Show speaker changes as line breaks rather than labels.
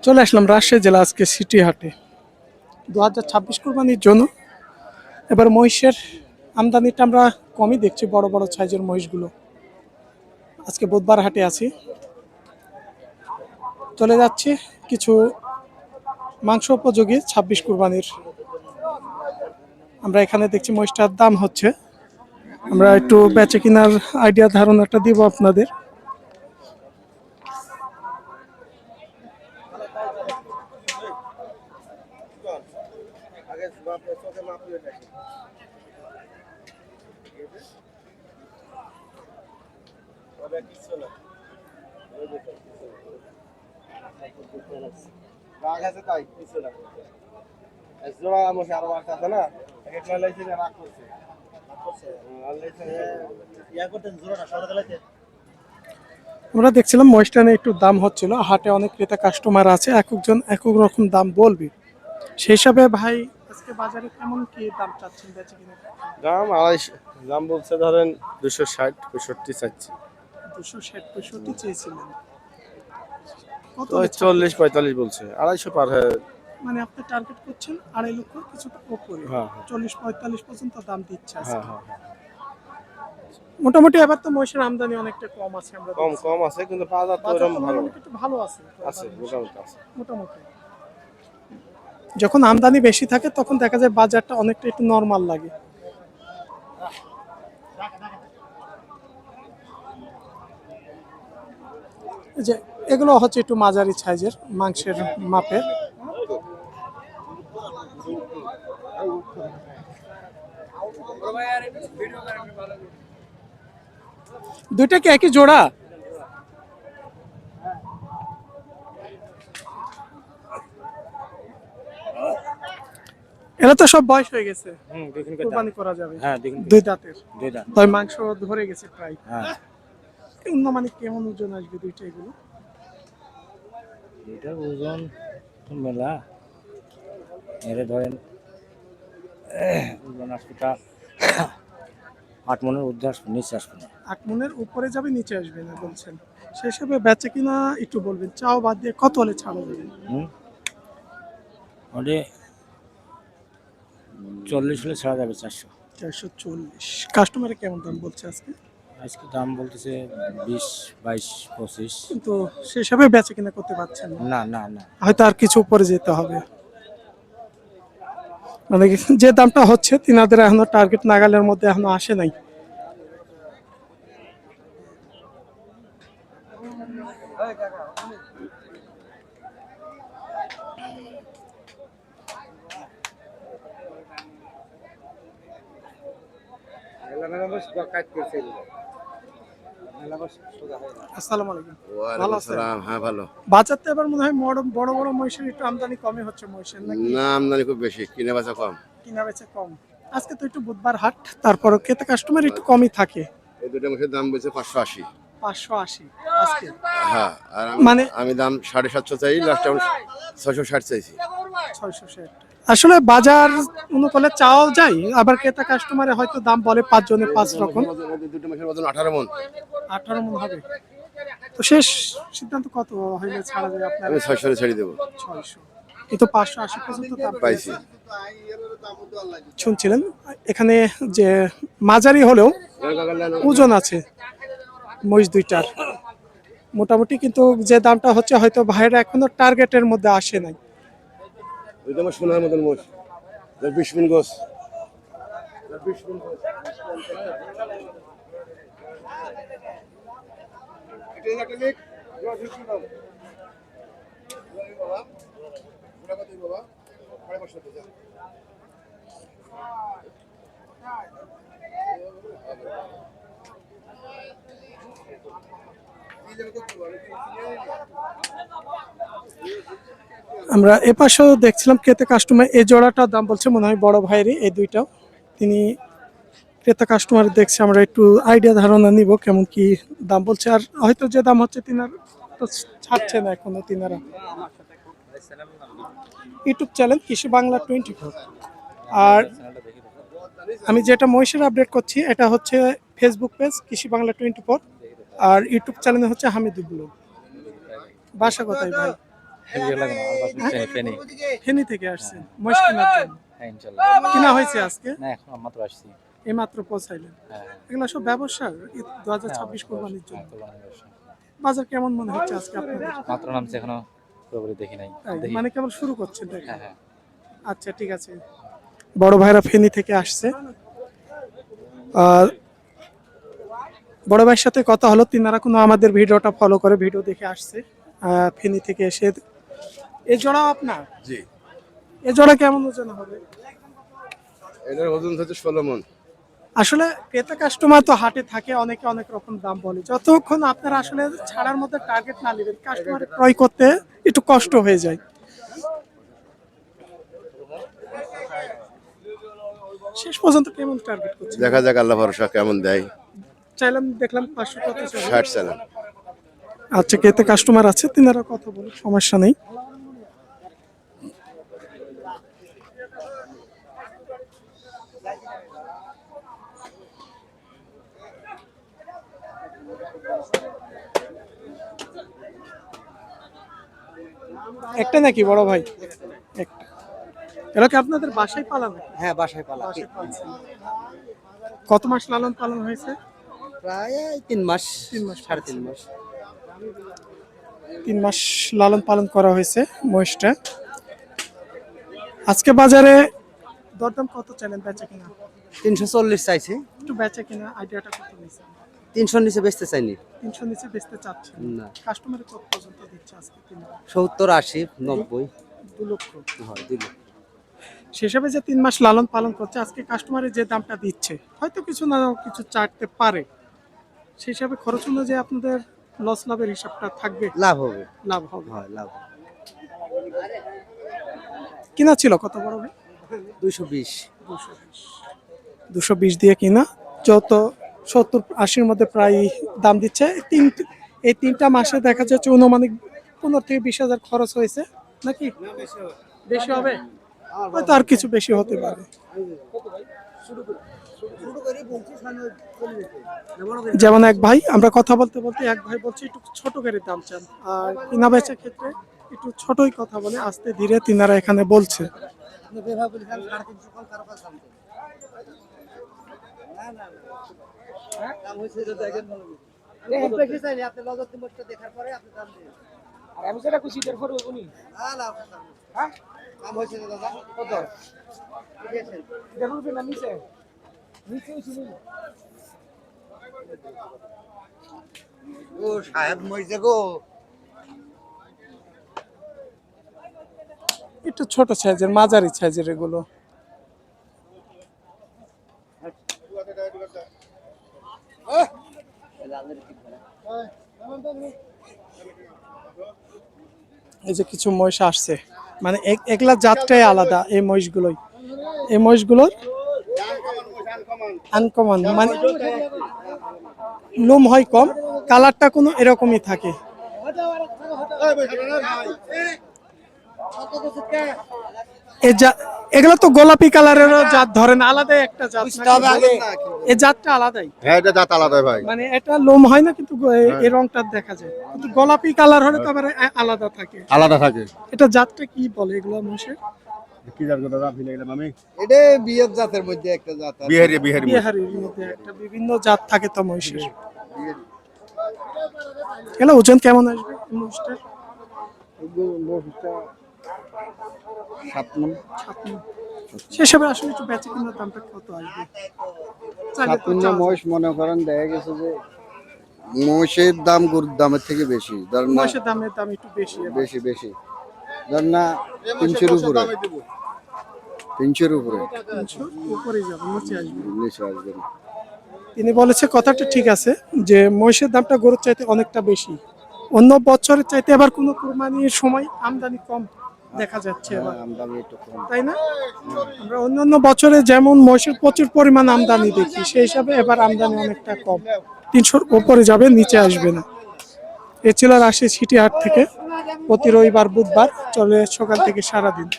চলে আসলাম রাজশাহী জেলা আজকে সিটি হাটে 2026 কোরবানির জন্য। এবার মহিষের আমদানিটা আমরা কমই দেখছি, বড় বড় সাইজের মহিষগুলো। আজকে বুধবার হাটে আছি, চলে যাচ্ছে কিছু মাংস উপযোগী 26 কোরবানির। আমরা এখানে দেখছি মহিষটার দাম হচ্ছে, আমরা একটু বেচে কেনার আইডিয়া ধারণাটা দিব আপনাদের। আমরা দেখছিলাম মহিষটা নিয়ে একটু দাম হচ্ছিল, হাটে অনেক ক্রেতা কাস্টমার আছে, একজন এক এক রকম দাম বলবে। সেই হিসাবে ভাই আজকে বাজারে কেমন কি দাম চাচ্ছেন বেচে কিনা?
দাম 250, দাম বলছে ধরেন 260-65 চাচ্ছি।
260-65 চেয়েছিলেন, কত
তো 40-45 বলছে, 250 পার হয়ে।
মানে আপনি টার্গেট করছেন 2.5 লক্ষ কিছুটা উপরে।
হ্যাঁ
40-45 পর্যন্ত দাম দিচ্ছে আজকে।
হ্যাঁ।
মোটামুটি এবার তো মহিষের আমদানি অনেকটা কম আছে, আমরা
কম
দেখছি।
কম আছে কিন্তু বাজার তো
বাজার
এরকম ভালো
তুলনামূলক একটু ভালো আছে
আছে, মোটামুটি আছে।
মোটামুটি। যখন আমদানি বেশি থাকে তখন দেখা যায় বাজারটা অনেকটা একটু নরমাল লাগে। এই যে এগুলো হচ্ছে একটু মাঝারি সাইজের মাংসের মাপের। দুইটা কি একই জোড়া? এরা তো সব বয়স হয়ে গেছে, কুরবানি করা যাবে।
হ্যাঁ
দুই দাঁতের,
দুই দাম।
তাই মাংস ধরে গেছে প্রায়।
হ্যাঁ
মানে কেমন ওজন আসবে দুইটা এগুলো?
এটার ওজন তো মেলা, এর ধরেন ওজন আসবে তা 8 মনের ঊর্ধ্বে আসবে, নিচে আসবে না।
8 মনের উপরে যাবে, নিচে আসবে না বলছেন। সেই হিসাবে বেচে কিনা একটু বলবেন, চাও বাদ দিয়ে কত হলে ছাড়া যাবে?
ওটা 40 হলে ছাড়া যাবে।
440। কাস্টমারে কেমন দাম বলছে আজকে?
আজকে দাম বলতেছে 20-22-25।
কিন্তু সেই হিসাবে বেচে কিনা করতে পারছেন না।
না না না,
হয়তো আর কিছু উপরে যেতে হবে। মানে যে দামটা হচ্ছে তিনাদের এখনো টার্গেট নাগালের মধ্যে এখনো আসে নাই। আসসালামু আলাইকুম। ভালো আছেন?
হ্যাঁ ভালো।
বাজার তো এবার মনে হয় বড় বড় মহিষের একটু আমদানি কমই হচ্ছে মহিষের, নাকি?
না, আমদানি খুব বেশি, কিনে বেচা কম।
কিনা বেচা কম। আজকে তো একটু বুধবার হাট, তারপর ক্রেতা কাস্টমার একটু কমই থাকে।
এই দুটো মাসের দাম বলছে 580।
580 আজকে।
হ্যাঁ, আর
মানে
আমি দাম 750 চাই, লাস্ট আমি 660 চাইছি।
660। আসলে বাজার অনুকূলে চাওয়াও যায়, আবার ক্রেতা কাস্টমারে হয়তো দাম বলে 5 জনে 5 রকম।
দুটো মাসের ওজন 18 মন।
18 মন হবে। তো শেষ সিদ্ধান্ত কত হইলে ছাড়া যায় আপনার?
আমি 600 ছেড়ে দেবো।
600। কিন্তু 580 পর্যন্ত দাম
পাইছি।
শুনছিলেন এখানে যে মাঝারি হলেও ওজন আছে মহিষ দুইটার মোটামুটি, কিন্তু যে দামটা হচ্ছে হয়তো ভাইরা এখনো টার্গেটের মধ্যে আসে নাই।
দুটো মাস সোনার মতন মোষ, 20 মিন গোস।
আমরা এপাশেও দেখছিলাম ক্রেতা কাস্টমার, এই জোড়াটার দাম বলছে মনে হয় বড় ভাইয়েরই, এই দুইটাও তিনি ক্রেতা কাস্টমার দেখছি, আমরা একটু আইডিয়া ধারণা নিব কেমন কি দাম বলছে। আর হয়তো যে দাম হচ্ছে তিনার তো ছাড়ছে না এখনো তিনারা। ইউটিউব চ্যানেল কৃষি বাংলা 24। আর আমি যেটা মহিষের আপডেট করছি এটা হচ্ছে ফেসবুক পেজ কৃষি বাংলা 24, আর ইউটিউব চ্যানেল হচ্ছে হামিদুল ব্লগ। বাসা কোথায় ভাই? ফেনী থেকে আসছেন মহিষ কেনার জন্য?
হ্যাঁ ইনশাল্লাহ।
কিনা হয়েছে আজকে?
না এখন মাত্র আসছি।
এই মাত্র পৌঁছাইলেন?
হ্যাঁ
এগুলো সব ব্যবসার 2026 কোরবানির জন্য। বাজার কেমন মনে হচ্ছে আজকে আপনাদের?
মাত্র নামছে, এখনো পুরোপুরি দেখি নাই।
তাই,
দেখি।
মানে কেবল শুরু করছেন দেখা?
হ্যাঁ হ্যাঁ।
আচ্ছা ঠিক আছে। বড় ভাইরা ফেনী থেকে আসছে। আর বড় ভাইয়ের সাথে কথা হলো, তিনারা কোনো আমাদের ভিডিওটা ফলো করে ভিডিও দেখে আসছে ফেনী থেকে এসে। এই জোড়াও আপনার?
জি।
এই জোড়া কেমন ওজন হবে?
এটার ওজন হচ্ছে 16 মণ।
আসলে ক্রেতা কাস্টমার তো হাটে থাকে, অনেকে অনেক রকম দাম বলে। যতক্ষণ আপনারা আসলে ছাড়ার মধ্যে টার্গেট না নেবেন, কাস্টমার ক্রয় করতে একটু কষ্ট হয়ে যায়। শেষ পর্যন্ত কেমন টার্গেট করছেন?
দেখা যাক আল্লাহ ভরসা কেমন দেয়।
চাইলাম, দেখলাম 500 কত চাইলেন?
60 চালান।
আচ্ছা, ক্রেতা কাস্টমার আছে, তিনারা কথা বলুন, সমস্যা নেই। একটা নাকি বড় ভাই? একটা। এরা কি আপনাদের বাসায় পালানো?
হ্যাঁ বাসায় পালা।
কত মাস লালন পালন হয়েছে?
প্রায় 3 মাস,
3 মাস,
3.5 মাস।
3 মাস লালন পালন করা হয়েছে মহিষটা। আজকে বাজারে দরদাম কত চাইলেন বেচা কিনা?
340 চাইছে।
একটু বেচা কিনা আইডিয়াটা কত নিছেন?
300 নিচে বেচতে চাইনি।
300 নিচে বেচতে চাচ্ছেন
না।
কাস্টমারে কত পর্যন্ত দিচ্ছে আজকে?
70, 80, 90।
2 লক্ষ।
হয় দিল।
সেসবে যে 3 মাস লালন পালন করছে, আজকে কাস্টমারে যে দামটা দিচ্ছে হয়তো কিছু না কিছু চাটতে পারে, সেই হিসাবে খরচ অনুযায়ী আপনাদের লস লাভের হিসাবটা থাকবে?
লাভ হবে।
লাভ হবে।
হয় লাভ।
কিনা ছিল কত বড় ভাই?
220।
220 দিয়ে কিনা, যত 70-80-র মধ্যে প্রায় দাম দিচ্ছে। এই 3টা মাসে দেখা যাচ্ছে অনুমানিক 15 থেকে 20,000 খরচ হয়েছে নাকি? বেশি হবে হয়তো, আর কিছু বেশি হতে পারে। যেমন এক ভাই, আমরা কথা বলতে বলতে এক ভাই বলছে একটু ছোট গাড়ির দাম চান, আর কিনা বেচার ক্ষেত্রে একটু ছোটই কথা বলে আস্তে ধীরে তিনারা এখানে বলছে।
আমি যেটা খুশি এর পরে উনি হ্যাঁ
কাম হইছে না দাদা? কত?
দেখুন না নিচে নিচে শুনুন।
ও সাহেব মইছে গো।
একটু ছোট সাইজের, মাঝারি সাইজের এগুলো। এই যে কিছু মহিষ আসছে, মানে একলা জাতটাই আলাদা। এই মহিষগুলোর আনকমন, মানে লোম হয় কম, কালারটা কোনো এরকমই থাকে। এগুলো তো গোলাপি কালারেরও জাত ধরে না, আলাদা একটা জাত। এই জাতটা আলাদাই।
হ্যাঁ এটা জাত আলাদা ভাই।
মানে এটা লোম হয় না, কিন্তু এই রংটা দেখা যায়। কিন্তু গোলাপি কালার হলে তো আবার আলাদা থাকে।
আলাদা থাকে।
এটা জাতটা কি বলে এগুলো মহিষের?
কি জাত দাদা ভুলে গেলাম আমি।
এটা বিয়ের জাতের মধ্যে একটা জাত আছে।
বিহারির
বিহারির মধ্যে একটা বিভিন্ন জাত থাকে তো মহিষের। এগুলো ওজন কেমন আসবে এই মহিষটার?
7 মণ।
সেসবে আসলে একটু বেচে কিনার দামটা কত আসবে?
7 মণ মহিষ মনে করেন দেখা গেছে যে মহিষের দাম গরুর দামের থেকে বেশি। ধরেন না
মহিষের দামের দাম একটু বেশি।
বেশি। ধরেন না 300-র উপরে। 300-র উপরে।
300 উপরে যাবে, নিচে আসবে।
নিচে আসবে না।
তিনি বলেছে কথাটা ঠিক আছে যে মহিষের দামটা গরুর চাইতে অনেকটা বেশি। অন্য বছরের চাইতে আবার কোনো কুরবানির সময় আমদানি কম দেখা যাচ্ছে এবার,
আমদানি একটু কম।
তাই না? আমরা অন্যান্য বছরে যেমন মহিষের প্রচুর পরিমাণ আমদানি দেখি, সেই হিসাবে এবার আমদানি অনেকটা কম। 300-র উপরে যাবে, নিচে আসবে না। এ ছিল রাজশাহী সিটি হাট থেকে প্রতি রবিবার বুধবার, চলে সকাল থেকে সারাদিন।